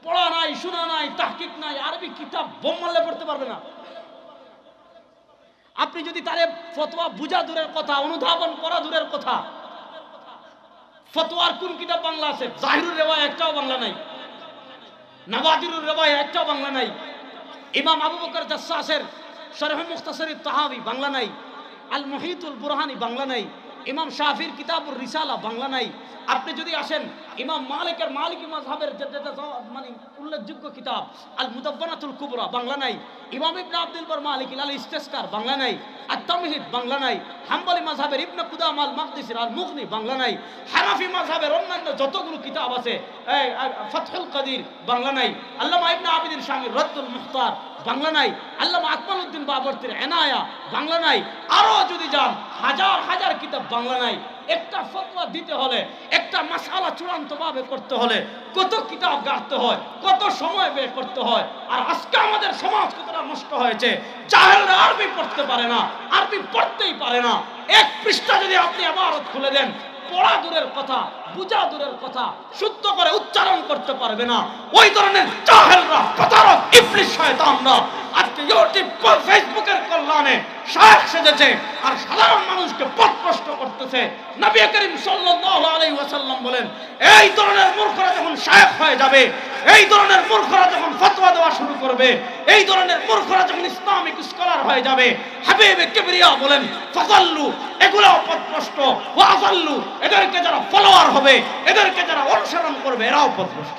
পড়া নাই, শোনা নাই, তাহকিক নাই, আরবি কিতাব বোম মারলে পড়তে পারবে না। আপনি যদি তারে ফতোয়া বুঝা দূরের কথা, অনুধাবন করা দূরের কথা, ফতোয়ার কোন কিতাব বাংলা আছে? জাহিরুর রেওয়ায়া একটাও বাংলা নাই, নওয়াদিরুর রেওয়ায়া একটাও বাংলা নাই, ইমাম আবু বকর জাসসাসের শরহ মুখতাসারিত তাহাবি বাংলা নাই, আল মুহিতুল বুরহানি বাংলা নাই, ইমাম শাফির কিতাবুর রিসালা বাংলা নাই। আপনি যদি আসেন ইমাম মালিকের মালিকি মাযহাবের যেটা মানে উল্লেখযোগ্য কিতাব আল মুদাব্বানাতুল কুবরা বাংলা নাই, ইমাম ইবনে আব্দুল বার মালিকি আল ইস্তিসকার বাংলা নাই, আত-তামহিদ বাংলা নাই, হাম্বলি মাযহাবের ইবনে কুদামা আল মাকদিসির আল মুগনি বাংলা নাই, হানাফি মাযহাবের অন্যান্য যতগুলো কিতাব আছে, এই ফাতহুল কাদির বাংলা নাই, আল্লামা ইবনে আবিদিন শামীর রাদ্দুল মুখতার বাংলা নাই, আল্লামা আকমালউদ্দিন বাবরতির এনায়া বাংলা নাই, আরো যদি যান হাজার হাজার কিতাব বাংলা নাই। একটা ফতোয়া দিতে হলে, একটা মাসআলা চূড়ান্তভাবে করতে হলে কত কিতাব গাড়তে হয়, কত সময় ব্যয় করতে হয়। আর আজকে আমাদের সমাজ কতটা নষ্ট হয়েছে, জাহেলরা আরবি পড়তে পারে না, আরবি পড়তেই পারে না। এক পৃষ্ঠা যদি আপনি ইবারত খুলে দেন, পড়া দূরের কথা, বুঝা দূরের কথা, শুদ্ধ করে উচ্চারণ করতে পারবে না। ওই ধরনের জাহেলরা, প্রতারক, ইবলিস, শয়তানরা আজকে ইউটিউব, ফেসবুকের কল্যাণে শায়েখ সেজেছে আর সাধারণ মানুষকে পথভ্রষ্ট করতেছে। নবী করিম সাল্লাল্লাহু আলাইহি ওয়াসাল্লাম বলেন, এই ধরনের মূর্খরা যখন শায়েখ হয়ে যাবে, এই ধরনের মূর্খরা যখন ফতোয়া দেওয়া শুরু করবে, এই ধরনের মূর্খরা যখন ইসলামিক স্কলার হয়ে যাবে, হাবিবে কিবরিয়া বলেন, ফাযাল্লু, এগুলাও পথভ্রষ্ট, ওয়া আযাল্লু, এদেরকে যারা ফলোয়ার হবে, এদেরকে যারা অনুসরণ করবে, এরাও পথভ্রষ্ট।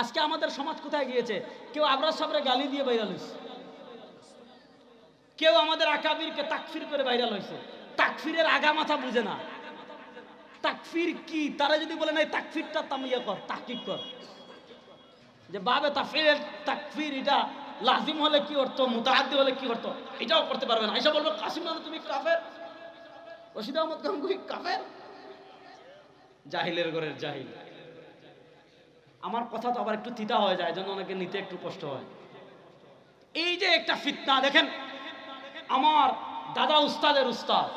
আজকে আমাদের সমাজ কোথায় গিয়েছে? কেউ আবরার সাহেবরে গালি দিয়ে ভাইরাল হয়েছে, কেউ আমাদের আকাবিরকে তাকফির করে ভাইরাল হয়েছে। তাকফিরের আগা মাথা বুঝে না, তাকফির কি তারা যদি বলে নাই তাকফিরটা তামিয়া কর, তাহকিক কর, যে বাবে তাকফির এটা লাজিম হলে কি অর্থ, মুতাআদ্দি হলে কি অর্থ, এটাও করতে পারবে না। আয়েশা বলবে, কাসিম নানু তুমি কাফের, রশিদ আহমদ গাঙ্গুহি কাফের, জাহিলের ঘরের জাহিল। আমার কথা তো আবার একটু তিতা হয়ে যায়, জন্য অনেকে নিতে একটু কষ্ট হয়। এই যে একটা ফিতনা, দেখেন আমার দাদা উস্তাদের উস্তাদ,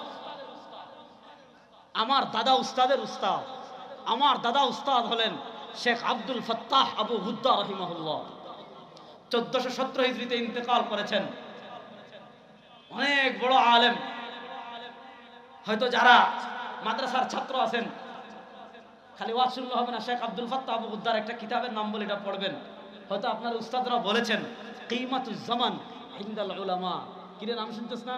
আমার দাদা উস্তাদের উস্তাদ, আমার দাদা উস্তাদ হলেন শেখ আব্দুল ফাত্তাহ আবু হুদ্দা রাহিমাহুল্লাহ। 1417 হিজরিতে ইন্তেকাল করেছেন। অনেক বড় আলেম। হয়তো যারা মাদ্রাসার ছাত্র আছেন, খালি ওয়াজ শুনলে হবে না, শেখ আব্দুল ফাত্তাহ আবু গুদ্দার একটা কিতাবের নাম বলে এটা পড়বেন। হয়তো আপনার উস্তাদরা বলেছেন কিমাতুজ জামান ইনদাল উলামা। কিরে নাম শুনতেছ না?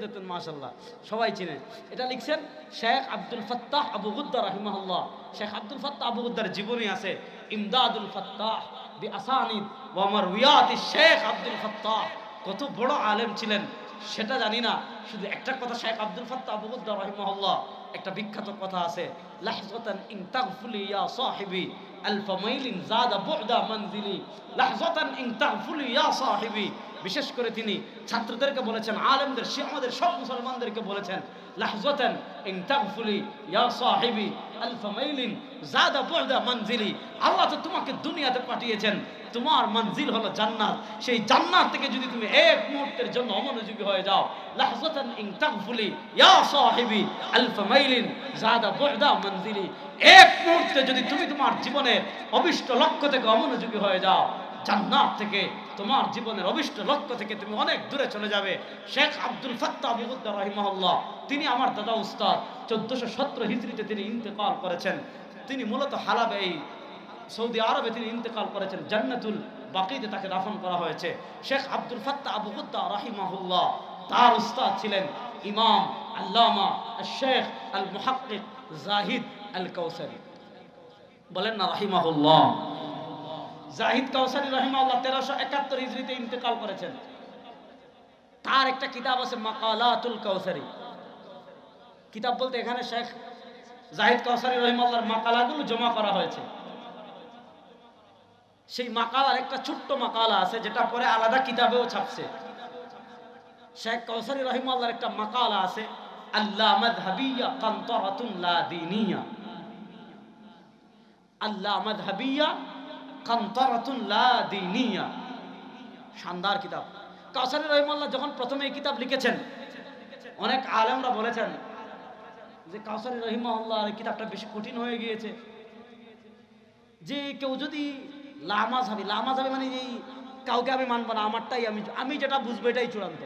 দেখতেন মাশাআল্লাহ, সবাই চিনে। এটা লিখছেন শেখ আব্দুল ফাত্তাহ আবু গুদ্দার রাহিমাহুল্লাহ। শেখ আব্দুল ফাত্তাহ আবু গুদ্দার জীবনী আছে ইমদাদুল ফাত্তাহ বিআসানিদ ওয়া মারওয়ায়াতি শেখ আব্দুল ফাত্তাহ। কত বড় আলেম ছিলেন সেটা জানি না, শুধু একটা কথা শেখ আব্দুল ফাত্তাহ আবু গুদ্দার রাহিমাহুল্লাহ একটা বিখ্যাত কথা আছে, লাহজাতান in তাগফুলি yeah Sahibi আলফ myelin যাদা বু'দা মানজিলি। লাহজাতান in তাগফুলি ইয়া সাহিবি। বিশেষ করে তিনি ছাত্রদেরকে বলেছেন, আলেমদের, আমাদের সব মুসলমানদেরকে বলেছেন, লাহজাতান ইন তাগফুলি ইয়া সাহিবি আলফ মাইলিন যাদা বু'দা মানজিলি। আল্লাহ তো তোমাকে দুনিয়াতে পাঠিয়েছেন, তোমার মঞ্জিল হলো জান্নাত। সেই জান্নাত থেকে যদি তুমি এক মুহূর্তের জন্য অমনোযোগী হয়ে যাও, লাহজাতান ইন তাগফুলি ইয়া সাহিবি আলফ মাইলিন যাদা বু'দা মানজিলি। এক মুহূর্তে যদি তুমি তোমার জীবনের অভিষ্ট লক্ষ্য থেকে অমনোযোগী হয়ে যাও, জান্নাত থেকে, তোমার জীবনের অভিষ্ট লক্ষ্য থেকে তুমি অনেক দূরে চলে যাবে। শেখ আব্দুল ফাত্তাহ আবু গুদ্দার রাহিমাহুল্লাহ, তিনি আমার দাদা উস্তাদ। 1417 হিজরিতে তিনি ইন্তেকাল করেছেন। তিনি মূলত হালাবে, এই সৌদি আরবে তিনি ইন্তেকাল করেছেন। জান্নাতুল বাকিতে তাকে দাফন করা হয়েছে। শেখ আব্দুল ফাত্তাহ আবু গুদ্দার রাহিমাহুল্লাহ, তার উস্তাদ ছিলেন ইমাম আল্লামা শেখ আল মুহাক্কিক জাহিদ আল কাউসারি। বলেন না রাহিমাহুল্লাহ। জাহিদ কাউসারি রাহিমাহুল্লাহ 1371 হিজরিতে ইন্তেকাল করেছেন। তার একটা কিতাব আছে মাকালাতুল কাউসারি। কিতাব বলতে এখানে শেখ জাহিদ কাউসারি রাহিমাহুল্লাহর মাকালাগুলো জমা করা হয়েছে। সেই মাকালার একটা ছোট্ট মাকালা আছে, যেটা পরে আলাদা কিতাবেও ছাপছে। শেখ কাউসারি রাহিমাহুল্লাহর একটা মাকালা আছে, আল্লাহ মাযহাবিয়া কানতারাতুন লা দীনিয়া। আল্লাহ মাযহাবিয়া কানতারাতুন লা দীনিয়া, শানদার কিতাব। কাউসারি রাহিমাহুল্লাহ যখন প্রথমে এই কিতাব লিখেছেন, অনেক আলেমরা বলেছেন যে কাউসারি রাহিমাহুল্লাহ এই কিতাবটা বেশি কঠিন হয়ে গিয়েছে। যে কেউ যদি লামাযহাবি, লামাযহাবি মানে এই কাউকে আমি মানব না, আমারটাই আমি যেটা বুঝবো এটাই চূড়ান্ত,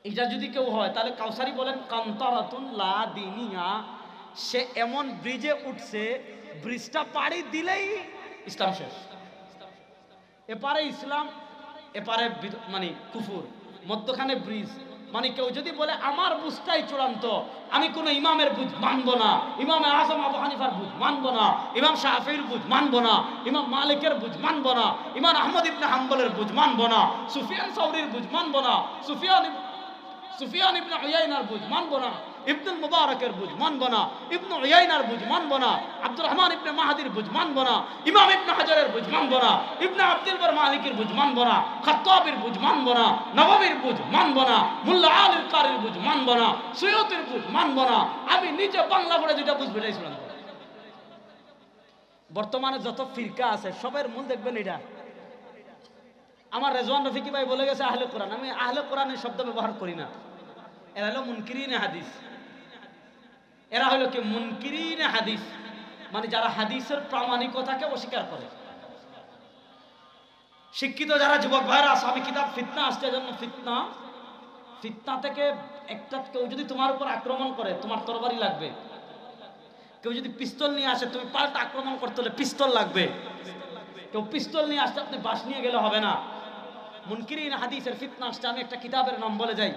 এটা যদি কেউ হয়, তাহলে কাউসারি বলেন কানতারাতুন লা দীনিয়া, সে এমন ব্রিজে উঠছে, ব্রিজটা পাড়ি দিলেই ইসলাম শেষ। এপারে ইসলাম, এপারে মানে কুফুর, মধ্যখানে ব্রিজ। মানে কেউ যদি বলে আমার বুঝটাই চূড়ান্ত, আমি কোন ইমামের বুঝ মানবো না, ইমাম আযম আবু হানিফার বুঝ মানবো না, ইমাম শাফিঈর বুঝ মানবো না, ইমাম মালিকের বুঝ মানবো না, ইমাম আহমদ ইবনে হাম্বলের বুঝ মানবো না, সুফিয়ান সাউরীর বুঝ মানবো না, সুফিয়ান ইবনে উয়াইনার বুঝ মানবো না, ইবনুল মুবারকের বুঝ মানবো না, ইবনে উয়াইনার বুঝ মানবো না, আব্দুর রহমান ইবনে মাহদির বুঝ মানবো না, ইমাম ইবনে হাজারের বুঝ মানবো না, ইবনে আব্দুল বার মালিকের বুঝ মানবো না, খাত্তাবের বুঝ মানবো না, নববীর বুঝ মানবো না, মুল্লা আলীর কারির বুঝ মানবো না, সুয়ুতির বুঝ মানবো না। আমি নিজে বাংলা পড়ে যেটা বুঝবো এটাই শুনবো। বর্তমানে যত ফিরকা আছে সবের মূল দেখবেন এটা। আমার রেজওয়ান রফিকি ভাই বলে গেছে আহলে কোরআন, আমি আহলে কোরআনের শব্দ ব্যবহার করি না। এরা হলো মুনকিরিনে হাদিস। এরা হলো কি মুনকিরিনে হাদিস, মানে যারা হাদিসের প্রামাণিকতাকে অস্বীকার করে। শিক্ষিত যারা যুবক ভাইরা আছে, আমি কিতাব ফিতনা আসছে জন্য ফিতনা থেকে একটা, কেউ যদি তোমার উপর আক্রমণ করে তোমার তরবারি লাগবে। কেউ যদি পিস্তল নিয়ে আসে, তুমি পাল্টা আক্রমণ করতে হলে পিস্তল লাগবে। কেউ পিস্তল নিয়ে আসতে আপনি বাঁশ নিয়ে গেলে হবে না। মুনকিরিন হাদিসের ফিতনা আসছে। আমি একটা কিতাবের নাম বলে যাই,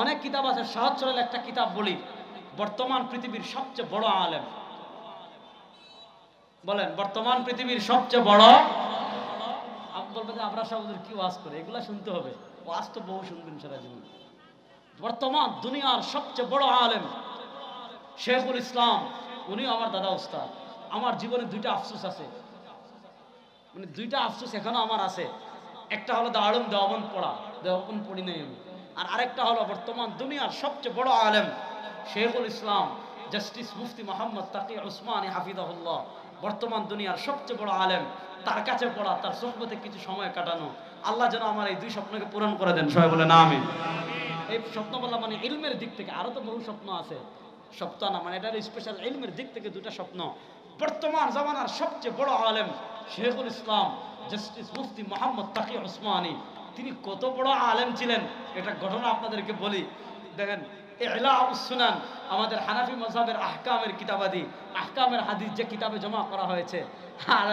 অনেক কিতাব আছে, সহজ সরল একটা কিতাব বলি। বর্তমান পৃথিবীর সবচেয়ে বড় আলেম, বলেন বর্তমান পৃথিবীর সবচেয়ে বড়। আপনি বলবেন যে আমরা সব কি ওয়াজ করে, এগুলা শুনতে হবে, ওয়াজ তো বহু শুনবেন সারা জীবন। বর্তমান দুনিয়ার সবচেয়ে বড় আলেম শেখুল ইসলাম, উনিও আমার দাদা উস্তাদ। আমার জীবনে দুইটা আফসোস আছে, মানে দুইটা আফসোস এখনো আমার আছে। একটা হলো দারুম দেওবন্দ পড়া, দেওবন্দ পড়ি নাই আমি। আর আরেকটা হলো বর্তমান দুনিয়ার সবচেয়ে বড় আলেম শেখুল ইসলাম জাস্টিস মুফতি মোহাম্মদ তাকি উসমানী হাফিজাহুল্লাহ, বর্তমান দুনিয়ার সবচেয়ে বড় আলেম। তার কাছে পড়া, তার সোহবতে কিছু সময় কাটানো। আল্লাহ যেন আমার এই দুই স্বপ্নকে পূরণ করে দেন, সবাই বলে না আমিন। এই স্বপ্ন বললাম মানে ইলমের দিক থেকে, আরো তো বহু স্বপ্ন আছে, স্বপ্ন না মানে এটা স্পেশাল ইলমের দিক থেকে দুটা স্বপ্ন। বর্তমান জামানার সবচেয়ে বড় আলেম শেখুল ইসলাম জাস্টিস মুফতি মোহাম্মদ তাকি উসমানী, তিনি কত বড় আলেম ছিলেন এটা ঘটনা আপনাদেরকে বলি। দেখেন ইলাউস সুনান আমাদের হানাফি মাযহাবের আহকামের কিতাবাদি, আহকামের হাদিস যে কিতাবে জমা করা হয়েছে। আর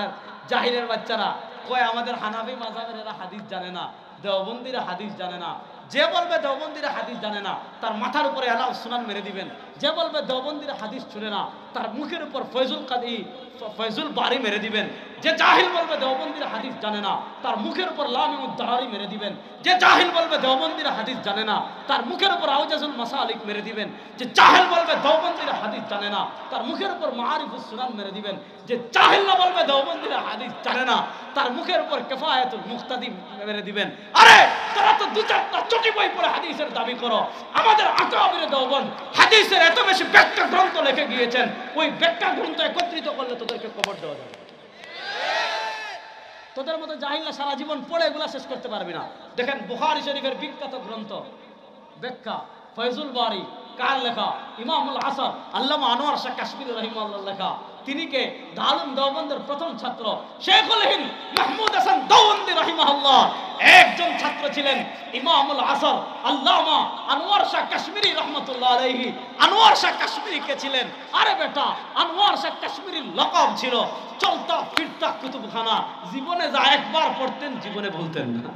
জাহিলের বাচ্চারা কয় আমাদের হানাফি মাযহাবের এরা হাদিস জানে না, দেওবন্দিরা হাদিস জানে না। যে বলবে দেওবন্দিরা হাদিস জানে না তার মাথার উপরে ইলাউস সুনান মেরে দিবেন। যে বলবে দেওবন্দিরা হাদিস শুনে না তার মুখের উপর ফয়জুল বারি মেরে দিবেন। যে জাহিল বলবে দেওবন্দিরা হাদিস জানে না তার মুখের উপর লামিউদ দাহারি মেরে দিবেন। যে জাহিল বলবে দেওবন্দিরা হাদিস জানে না তার মুখের উপর আওজাজুল মাসালিক মেরে দিবেন। যে জাহিল বলবে দেওবন্দিরা হাদিস জানে না তার মুখের উপর মাআরিফুস সুনান মেরে দিবেন। যে জাহিল না বলবে দেওবন্দিরা হাদিস জানে না তার মুখের উপর কিফায়াতুল মুক্তাদি মেরে দিবেন। আরে তারা তো দু চারটা চটি বই পড়ে হাদিসের দাবি করো। আমাদের আকাবিরে দেওবন্দ হাদিসের এত বেশি ব্যাখ্যা গ্রন্থ লিখে গিয়েছেন, ওই ব্যাখ্যা গ্রন্থ একত্রিত করলে তোদেরকে কবর দেওয়া যাবে। তোদের মতো জাহিলরা সারা জীবন পড়ে এগুলা শেষ করতে পারবি না। দেখেন বুখারী শরীফের বিখ্যাত গ্রন্থ ব্যাখ্যা ফয়জুল বারি কার লেখা? ইমামুল আসর আল্লামা আনোয়ার শাহ কাশ্মীরি রাহিমাহুল্লাহ লেখা। তিনি কে দারুল দেওবন্দের প্রথম ছাত্র শেখুল হিন্দ মাহমুদ হাসান দেওবন্দি রাহিমাহুল্লাহ একজন ছাত্র ছিলেন ইমামুল আসর আল্লামা আনোয়ার শাহ কাশ্মীরি রহমাতুল্লাহ আলাইহি। আনোয়ার শাহ কাশ্মীরি কে ছিলেন? আরে বেটা আনোয়ার শাহ কাশ্মীরির লকব ছিল চলতা ফিরতা কুতুবখানা। জীবনে যা একবার পড়তেন জীবনে ভুলতেন না।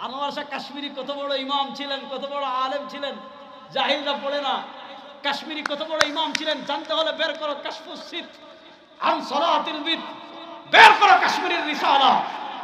আনোয়ার শাহ কাশ্মীরি কত বড় ইমাম ছিলেন, কত বড় আলেম ছিলেন, জাহিলরা পড়ে না। কাশ্মীরি কত বড় ইমাম ছিলেন জানতে হলে বের করো কাশফুস সিত আন সালাতিল বিদ, বের করো কাশ্মীরের রিসালা।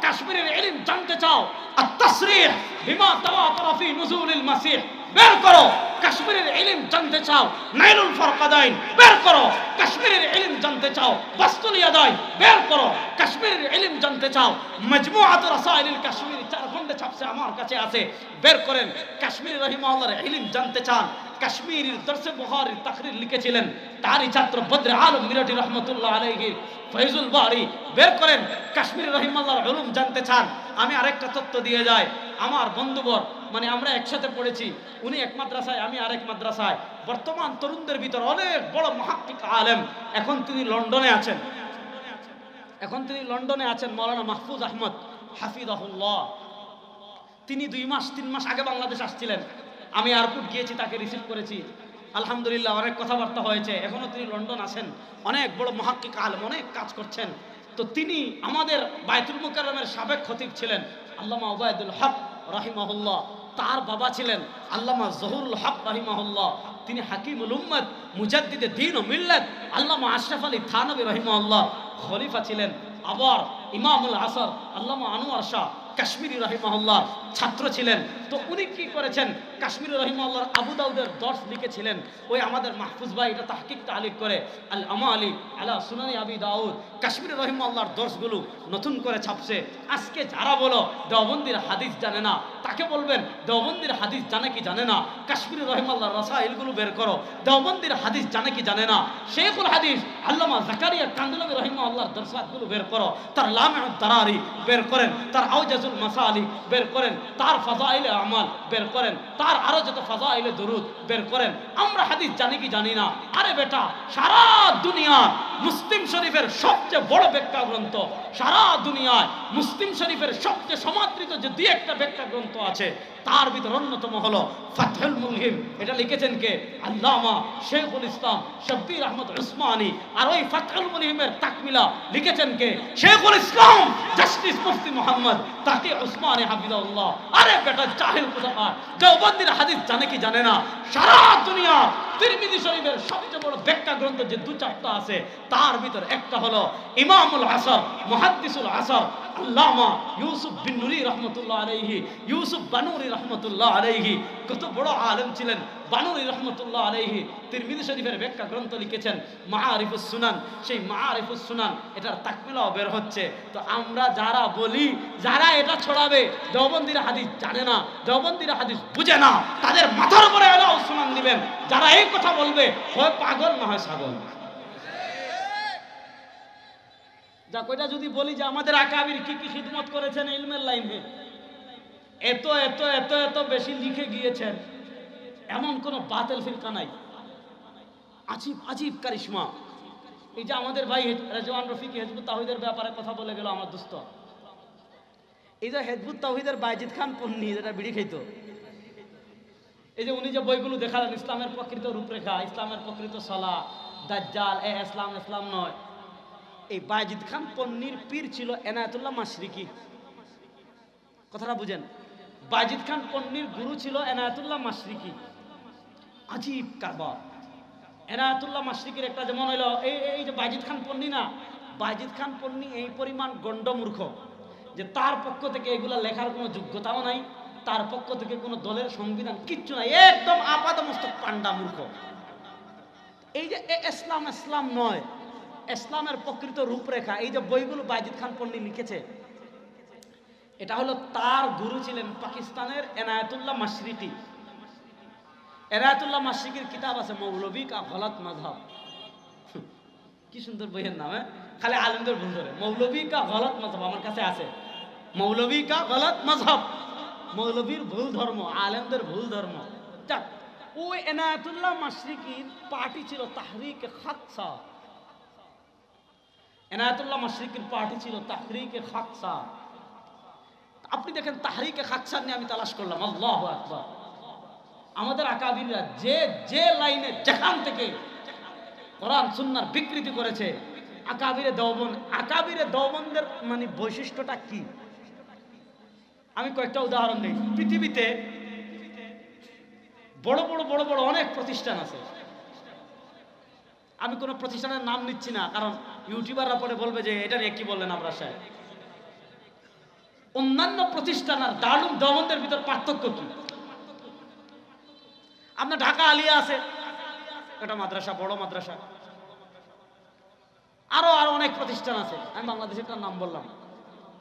কাশ্মীরের ইলম জানতে চাও আত তাসরিহ বিমা তাওয়াতারা ফি নুজুলিল মাসিহ, বের করো কাশ্মীরের ইলম জানতে চাও নাইলুল ফারকাদাইন, বের করো কাশ্মীরের ইলম জানতে চাও বাসতুল ইয়াদাইন, বের করো কাশ্মীরের ইলম জানতে চাও মজমুআত রাসাইলিল কাশ্মীরি 4 খণ্ডে ছাপছে আমার কাছে আছে, বের করেন। কাশ্মীরি রাহিমাহুল্লাহর ইলম জানতে চান, কাশ্মীরের দরসে বুখারীর তাকরীর লিখেছিলেন তারই ছাত্র বদরে আলম মিরাটি রহমাতুল্লাহ আলাইহি ফয়জুল বারি, বের করেন। কাশ্মীরি রাহিমাহুল্লাহর ইলম জানতে চান। আমি আরেকটা তথ্য দিয়ে যাই, আমার বন্ধুবর মানে আমরা একসাথে পড়েছি, উনি এক মাদ্রাসায় আমি আরেক মাদ্রাসায়। বর্তমান তরুণদের ভিতর অনেক বড় মুহাক্কিক আলেম, এখন তিনি লন্ডনে আছেন। মাওলানা মাহফুজ আহমদ হাফিজাহুল্লাহ। তিনি 2-3 মাস আগে বাংলাদেশ আসছিলেন। আমি এয়ারপোর্ট গিয়েছি, তাকে রিসিভ করেছি। আলহামদুলিল্লাহ অনেক কথাবার্তা হয়েছে। এখনো তিনি লন্ডন আছেন, অনেক বড় মুহাক্কিক আলেম, অনেক কাজ করছেন। তো তিনি আমাদের বায়তুল মুকাররমের সাবেক খতিব ছিলেন আল্লামা ওবায়দুল হক রাহিমাহুল্লাহ। তার বাবা ছিলেন আল্লামা জহুরুল হক রাহিমাহুল্লাহ। তিনি হাকিমুল উম্মত মুজাদ্দিদে দ্বীন ও মিল্লাত আল্লামা আশরাফ আলী থানভী রাহিমাহুল্লাহ খলিফা ছিলেন। আবার ইমামুল আসর আল্লামা আনোয়ার শাহ কাশ্মীরি রাহিমাহুল্লাহ ছাত্র ছিলেন। তো উনি কি করেছেন, কাশ্মীরি রাহিমাহুল্লাহর আবু দাউদের দর্স লিখেছিলেন। ওই আমাদের মাহফুজ ভাই এটা তাহকিক তালিক করে আল আমালি আলা সুনানি আবি দাউদ। কাশ্মীরি রাহিমাহুল্লাহর দর্সগুলো নতুন করে ছাপছে। আজকে যারা বলো দেওবন্দির হাদিস জানে না, তাকে বলবেন দেওবন্দির হাদিস জানে কি জানে না? কাশ্মীরি রাহিমাহুল্লাহর রাসাইলগুলো বের করো, দেওবন্দির হাদিস জানে কি জানে না? শেখুল হাদিস আল্লামা জাকারিয়া কান্দলভী রাহিমাহুল্লাহর দরসাতগুলো বের করো, তার লামিউদ দারারি বের করেন, তার আওজাজুল মাসালিক বের করেন, তার ফাজাইলে আমাল বের করেন, তার আরো যত ফাজাইলে দুরুদ বের করেন। আমরা হাদিস জানি কি জানি না? আরে বেটা সারা দুনিয়া মুসলিম শরীফের সবচেয়ে বড় ব্যাখ্যা গ্রন্থ, সারা দুনিয়ায় মুসলিম শরীফের সবচেয়ে সমাদৃত যে 2-1টা ব্যাখ্যা গ্রন্থ আছে তার ভিতর অন্যতম হলো ফাতহুল মুলহিম। এটা লিখেছেন কে? আল্লামা শেখুল ইসলাম শব্বির আহমদ উসমানী। আর ওই ফাতহুল মুলহিমের তাকমিলা লিখেছেন কে? শেখুল ইসলাম জাস্টিস মুফতি মুহাম্মদ তাকি উসমানী হাফিজাহুল্লাহ। আরে বেটা জাহিল কোথাকার, দেওবন্দির হাদিস জানে কি জানে না? সারা দুনিয়া তিরমিজি শরীফের সবচেয়ে বড় ব্যাখ্যা গ্রন্থ যে 2-4টা আছে তার ভিতর একটা হলো ইমামুল আসর মুহাদ্দিসুল আসর আল্লামা ইউসুফ বিন নুরি রহমতুল্লাহ আলাইহি। ইউসুফ বানুরি রহমতুল্লাহ আলাইহি কত বড় আলেম ছিলেন। বানুরি রহমতুল্লাহ আলাইহি তিরমিজি শরীফের ব্যাখ্যা গ্রন্থ লিখেছেন মাআরিফুস সুনান। সেই মাআরিফুস সুনান এটার তাকমিলাও বের হচ্ছে। তো আমরা যারা বলি, যারা এটা ছড়াবে দেওবন্দির হাদিস জানে না, দেওবন্দির হাদিস বুঝে না, তাদের মাথার উপরে এলাও সুনান দিবেন। যারা এই কথা বলবে হয় পাগল না হয় ছাগল। যা কয়টা যদি বলি যে আমাদের আকাবির কি কি খিদমত করেছেন ইলমের লাইনে, এত এত এত এত বেশি লিখে গিয়েছেন, এমন কোন বাতিল ফিরকা নাই। আজীব আজীব কারিশমা। এই যে আমাদের ভাই রেজওয়ান রফিকি হিজবুত তাওহীদের ব্যাপারে কথা বলে গেল আমার দোস্ত, এই যে হেজবুত তাওহীদের বাইজিদ খান পন্নী যেটা বিড়ি খাইত, এই যে উনি যে বইগুলো দেখালেন ইসলামের প্রকৃত রূপরেখা, ইসলামের প্রকৃত সালাহ, দাজ্জাল, ইসলাম ইসলাম নয়, এই বাইজিদ খান পন্নীর পীর ছিল এনায়েতুল্লাহ মাশরিকি। কথাটা বুঝেন, বাইজিদ খান পন্নীর গুরু ছিল এনায়েতুল্লাহ মাশরিকি। আজীব কারবার। এনায়েতুল্লাহ মাশরিকির একটা যেমন হইলো এই যে বাইজিদ খান পন্নী না, বাইজিদ খান পন্নী এই পরিমাণ গণ্ডমূর্খ যে তার পক্ষ থেকে এগুলা লেখার কোনো যোগ্যতাও নাই, তার পক্ষ থেকে কোনো দলের সংবিধান কিচ্ছু নাই, একদম আপাদমস্তক পান্ডা মূর্খ। এই যে ইসলাম ইসলাম নয়, ইসলামের প্রকৃত রূপরেখা, এই যে বইগুলো বাইজিদ খান পন্নী লিখেছে, এটা হলো তার গুরু ছিলেন পাকিস্তানের এনায়েতুল্লাহ মাশরিকি। এনায়েতুল্লাহ মাশরিকির কিতাব আছে মৌলভী কা গলত মযহব। কি সুন্দর বইয়ের নাম, খালি আলেমদের ভুল ধরে। মৌলভী কা গলত মযহব আমার কাছে আছে, মৌলভী কা গলত মযহব, মৌলভীর ভুল ধর্ম, আলেমদের ভুল ধর্ম। যাক, ওই এনায়েতুল্লাহ মাশরিকির পার্টি ছিল তাহরিকে খাকসা। এনায়েতুল্লাহ মাশরিকির পার্টি ছিল তাহরিকে খাকসা। আপনি দেখেন তাহরিকে খাকসা নিয়ে আমি তালাশ করলাম, আল্লাহু আকবার। আমাদের আকাবিররা যে যে লাইনে যেখান থেকে কোরআন সুন্নাহর বিকৃতি করেছে, আকাবিরে দেওবন্দের মানে বৈশিষ্ট্যটা কি, আমি কয়েকটা উদাহরণ দিই। পৃথিবীতে বড় বড় বড় বড় অনেক প্রতিষ্ঠান আছে, আমি কোনো প্রতিষ্ঠানের নাম নিচ্ছি না, কারণ ইউটিউবাররা পরে বলবে যে এটা নিয়ে কি বললেন আমরা সাহেব। অন্যান্য প্রতিষ্ঠান আর দারুল দেওবন্দের ভিতর পার্থক্য কি? আপনার ঢাকা আলিয়া আছে, এটা মাদ্রাসা, বড় মাদ্রাসা। আরো অনেক প্রতিষ্ঠান আছে, আমি বাংলাদেশের নাম বললাম।